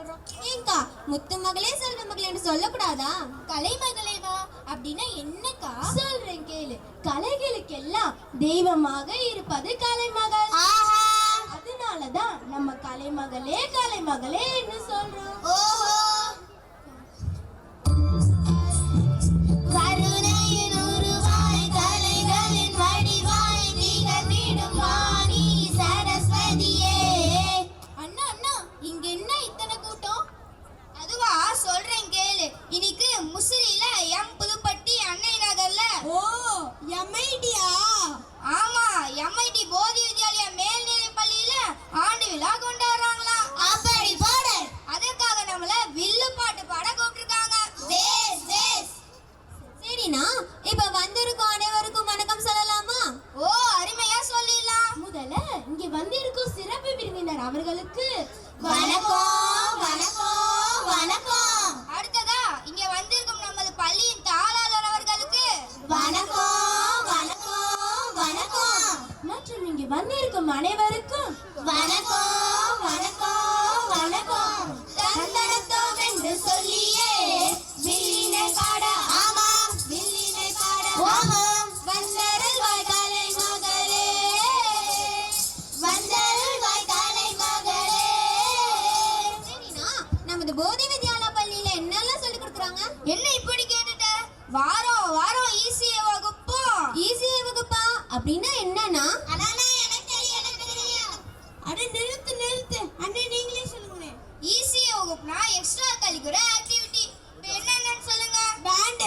சொல்றோம். ஏங்கா முத்து மகளே செல்வ மகளேன்னு சொல்லக்கூடாதா? கலைமகளேவா அப்படின்னா என்னக்கா? சொல்றேன் கேளு. கலைகளுக்கெல்லாம் தெய்வமாக இருப்பது கலைமகள். அதனாலதான் நம்ம கலைமகளே கலைமகளேன்னு சொல்றோம். ஓஹோ. இன்னைக்கு முசிறியில எம் புதுப்பட்டி அன்னை நகர்ல எம்ஐடியா? ஆமா, எம்ஐடி போதி வித்யாலயா மேல்நிலை பள்ளியில ஆண்டு விழா கொண்டாடுறாங்களாம். அப்படி போடு. அதற்காக நம்மள வில்லு பாட்டு பாட கூப்பிட்டுருக்காங்க. பேஸ் பேஸ். சரிண்ணா, இப்ப வந்திருக்கும் அனைவருக்கும் வணக்கம் சொல்லலாமா? ஓ, அருமையா சொல்லிடலாம். முதல்ல இங்க வந்திருக்கும் சிறப்பு விருந்தினர் அவர்களுக்கு வணக்கம் வணக்கம் வணக்கம். அடுத்ததா இங்க வந்திருக்கும் நமது பள்ளியின் தாளாளர் அவர்களுக்கு வணக்கம் வணக்கம் வணக்கம். மற்றும் இங்க வந்திருக்கும் அனைவருக்கும் வணக்கம் வணக்கம் வணக்கம். தந்தனத்தோம் என்று சொல்லியே வில்லினை பாட, ஆமா வில்லினை பாட, ஓஹம் வந்தருள் வாய்க்காலை மகளே, வந்தருள் வாய்க்காலை மகளே. சரிண்ணா, நமது போதி வித்யாலயா பள்ளியில என்னெல்லாம் சொல்லி கொடுக்குறாங்க? என்ன இப்படி கேட்டுட்ட? வாரம் வாரம் ஈசிஏ வகுப்பு. ஈஸியா வகுப்பா அப்படின்னா என்னன்னா? அதானே எனக்கு தெரியும், எனக்கு தெரியும். அட நிறுத்து நிறுத்து, அண்ணே நீங்களே சொல்லுங்களேன். ஈசிஏ வகுப்புனா எக்ஸ்ட்ரா கரிக்குலர் ஆக்டிவிட்டி. இப்போ என்னென்னு சொல்லுங்க? Band,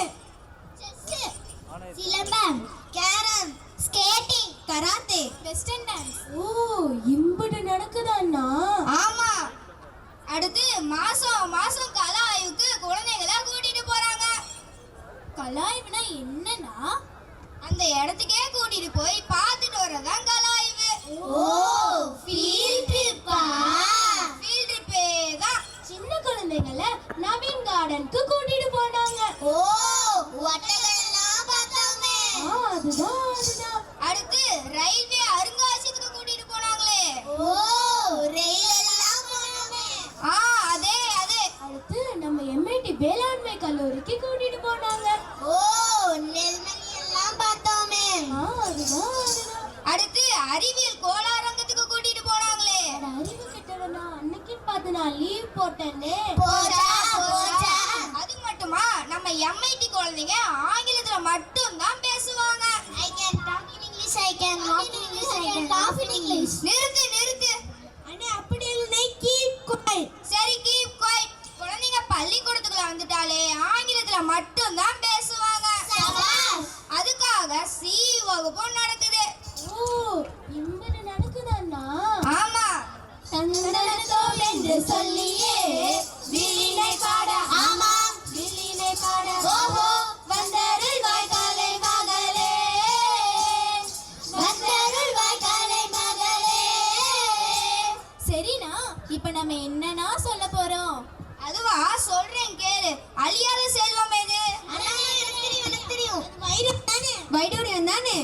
chess, silambam, carrom, skating, karate, western dance. ஓ இம்புட்டு நடக்குதாண்ணா? ஆமா. அடுத்து மாசம் மாசம் கலா ஆய்வுக்கு குழந்தைகளை கூட்டிட்டு போறாங்க. கலாய்வுனா என்னன்னா? அந்த இடத்துக்கே கூட்டிட்டு போய் பார்த்துட்டு வரதான் கலா ஆய்வு. ஓ ஃபீல்ட் ட்ரிப்பா? ஃபீல்ட் ட்ரிப்பே தான். சின்ன குழந்தைகளை நவீன் கார்டனுக்கு கூட்டிட்டு போனாங்க. ஓ, ஒட்டகெல்லாம் பார்த்தோமே. அதுதான். அடுத்து ரயில்வே அருங்காட்சியகத்துக்கு கூட்டிட்டு போனாங்களே. ஓ ரயில் எல்லாம் போனோமே. அதே அதே. அடுத்து நம்ம எம்ஐடி வேளாண்மை கல்லூரிக்கு கூட்டிட்டு போனாங்க. ஓ, நெல்மணி எல்லாம் பார்த்தோமே. அதுதான். அடுத்து அறிவியல் கோளாரங்கத்துக்கு கூட்டிட்டு போனாங்களே. அறிவு கெட்டவனா, அன்னைக்கு பார்த்து நான் லீவ் போட்டேனே. போச்சா போச்சா. அது மட்டுமா, நம்ம எம்ஐடி குழந்தைங்க ஆங்கிலத்துல மட்டும் தான் பேசுவாங்க. I can talk in English, I can walk in English, I can talk in English. நிறுத்து நிறுத்து. அண்ணே அப்படி இல்லை, கீப் குவைட். சரி, கீப் குவைட். குழந்தைங்க பள்ளிக்கூடத்துக்குள்ள வந்துட்டாலே ஆங்கிலத்துல மட்டும் தான் பேசுவாங்க. அதுக்காக சி வகுப்பு நடக்குது. ஓ இம்பது நடக்குதாண்ணா? ஆமா. தந்தனத்தோம் என்று சொல்லியே வில்லினை பாட, ஆமா வில்லினை பாட, ஓஹோ வந்தருள் வாய்க்காலை மகளே, வந்தருள் வாய்க்காலை மகளே. சரிண்ணா, இப்ப நம்ம என்னன்னா சொல்ல போறோம்? அதுவா, சொல்றேன் கேளு. அழியாத செல்வம் எது? எனக்கு தெரியும். வைரம் தானே. வைடூரியம் தானே?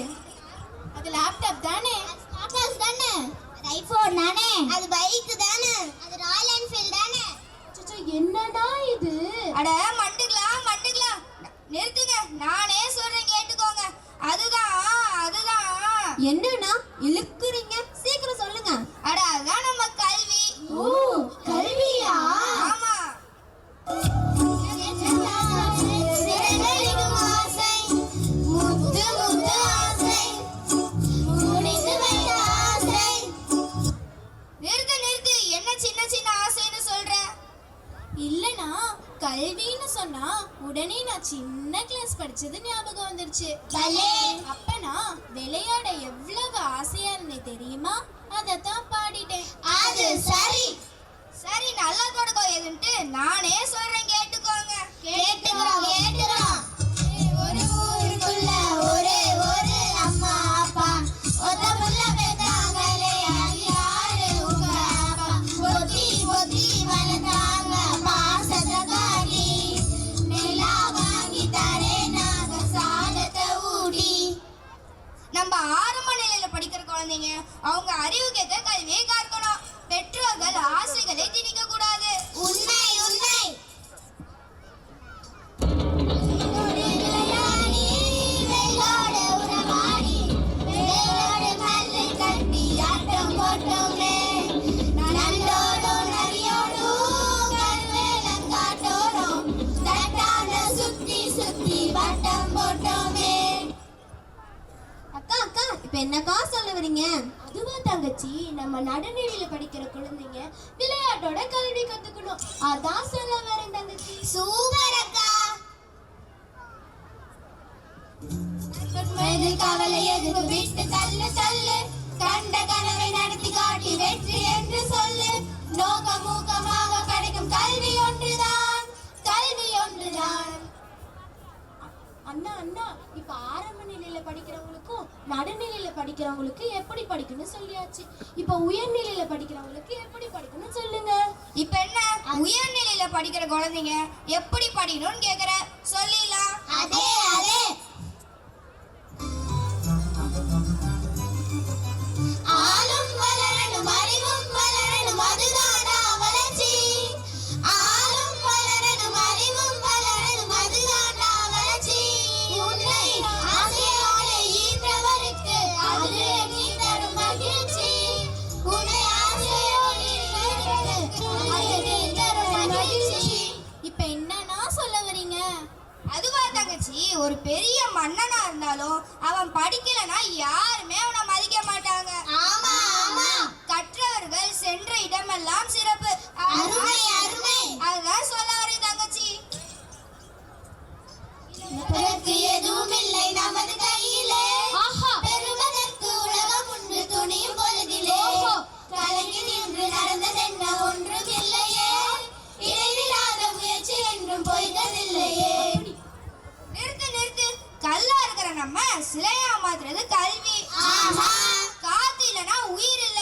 அது லேப்டாப் தானே. ஸ்மார்ட் தானே. அது ஐபோன் தானே. அது பைக் தானே. அது ராயல் என்ஃபீல்ட் தானே. என்னடா இது? அட மண்டுக்கலாம் மண்டுக்கலாம். நிறுத்துங்க, நானே சொல்றேன் கேட்டுக்கோங்க. அதுதான் அதுதான். என்னன்னா இழுக்குறீங்க? சீக்கிரம் சொல்லுங்க. அட அதான் நம்ம கல்வி. ஓ கல்வியா? ஆமா. முத்து முத்து ஆசை, முடிந்து வைத்த ஆசை. நிறுத்து நிறுத்து, என்ன சின்ன சின்ன ஆசைன்னு சொல்ற? இல்லனா, கல்வின்னு சொன்னா உடனே நான் சின்ன கிளாஸ் படிச்சது ஞாபகம் வந்துருச்சு. அப்பனா விளையாட எவ்வளவு ஆசையா இருந்தே தெரியுமா? அதத்தான் பாடிட்டேன். அது சரி சரி, நல்லா தொடக்கம் எதுன்ட்டு நானே சொல்றேன் கேட்டுக்கோங்க. கேட்டுக்கிறோம் கேட்டுக்கிறோம். ஒரு ஊருக்குள்ள ஒரே ஒரு அம்மா அப்பா, ஒத்த புள்ள பெத்தாங்களே, அது யாரு உங்க அப்பா. பொத்தி பொத்தி வளர்த்தாங்க பாசத்தை காட்டி, நிலா வாங்கி தரே நாங்க சாதத்தை ஊட்டி. நம்ம ஆரம்ப நிலையில படிக்கிற குழந்தைங்க அவங்க அறிவு கேட்க கல்வியை கற்கணும். பெற்றோர்கள் ஆசைகளை திணிக்க கூடாது. இப்ப என்னக்கா சொல்ல வரீங்க? அதுவா தங்கச்சி, நம்ம நடுநிலையில படிக்கிற குழந்தைங்க விளையாட்டோட கல்வி கத்துக்கணும், அதான் சொல்ல வரேன் தங்கச்சி. சூப்பர் அக்கா. கவலை எதுக்கு விட்டு தள்ளு தள்ளு, கண்ட கனவை நடத்தி காட்டி வெற்றி என்று சொல்லு. நோக்கமூக்கமாக கிடைக்கும் கல்வி ஒன்றுதான், கல்வி ஒன்றுதான். அண்ணா அண்ணா, இப்ப ஆரம்ப நிலையில படிக்கிறவங்களுக்கும் நடுநிலையில படிக்கிறவங்களுக்கு எப்படி படிக்கணும்னு சொல்லியாச்சு. இப்ப உயர்நிலையில படிக்கிறவங்களுக்கு எப்படி படிக்கணும்னு சொல்லுங்க. இப்ப என்ன உயர்நிலையில படிக்கிற குழந்தைங்க எப்படி படிக்கணும்னு கேக்குற, சொல்லிடலாம். அதே அதே. ஆளும் வளரணும் அறிவும் வளரணும், அதுதானா வளர்ச்சி. ஆளும் வளரணும் அறிவும் வளரணும், அதுதானா வளர்ச்சி. உன்னை ஆசையோடு ஈன்றவருக்கு அதிலே நீ தரும் மகிழ்ச்சி. உன்னை ஆசையோடு ஈன்றவருக்கு அதிலே நீ தரும் மகிழ்ச்சி. இப்ப என்னன்னா சொல்ல வரீங்க? அதுவா தங்கச்சி, ஒரு பெரிய மன்னனா இருந்தாலும் அவன் படிக்கலனா யாருமே அவனை மதிக்க மாட்டாங்க. ஆமா ஆமா. கற்றவர்கள் சென்ற இடமெல்லாம் சிறப்பு. அருமை அருமை. அதுதான் சொல்ல வரேன் தங்கச்சி. எதுவும் இல்லை நமது கையிலே, பெறுவதற்கு உலகம் ஒன்று துணியும் பொழுதிலே. கலங்கி நின்று நடந்ததென்ன ஒன்றும் இல்லையே, இடைவிடாத முயற்சி என்றும் பொய்ததில்லையே. நிறுத்து நிறுத்து, கல்லா இருக்கிற நம்ம சிலையா மாத்துறது கல்வி. காத்து இல்லனா உயிர் இல்ல,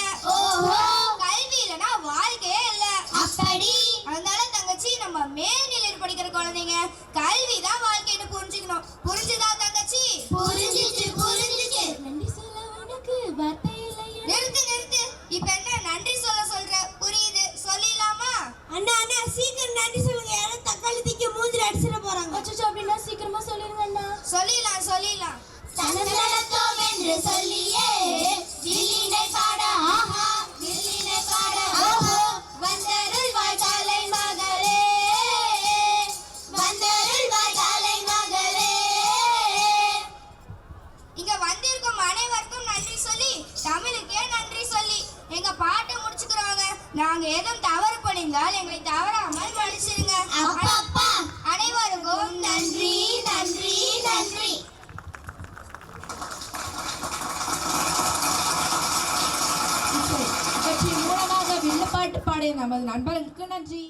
கல்வி இல்லனா வாழ்க்கையே இல்ல. அப்படி அதனால தங்கச்சி, நம்ம மேல்நிலையில் படிக்கிற குழந்தைங்க கல்விதான் வாழ்க்கைன்னு புரிஞ்சுக்கணும். புரிஞ்சுதா தங்கச்சி? புரிஞ்சிச்சு புரிஞ்சிச்சு. நன்றி சொல்ல உனக்கு வார்த்தை இல்லை. நிறுத்து நிறுத்து, இப்ப என்ன நன்றி சொல்ற? புரியுது, சொல்லிடலாமா? அண்ணா அண்ணா சீக்கிரம் நன்றி சொல்லுங்க, யாரும் தக்காளி தூக்கி மூஞ்சில அடிச்சிட போறாங்க. அச்சச்சோ, அப்படின்னா சீக்கிரமா சொல்லிருங்க அண்ணா. சொல்லிடலாம். தனதனத்தோம் என்று சொல்லியே வில்லினை பாட, ஆஹா வில்லினை பாட, ஓஹோ வந்தருள்வாய் காலை மகளே, வந்தருள்வாய் காலை மகளே. இங்க வந்திருக்கும் அனைவருக்கும் நன்றி சொல்லி, தமிழுக்கே நன்றி சொல்லி எங்க பாட்டை முடிச்சுக்கிறோங்க. நாங்க ஏதும் தவறு பண்ணியிருந்தால் எங்களை தவறாமல் மன்னிச்சிருங்க. அனைவருக்கும் நன்றி நன்றி நன்றி. நிகழ்ச்சியின் மூலமாக வில்லுப்பாட்டு பாடிய நமது நண்பர்களுக்கு நன்றி.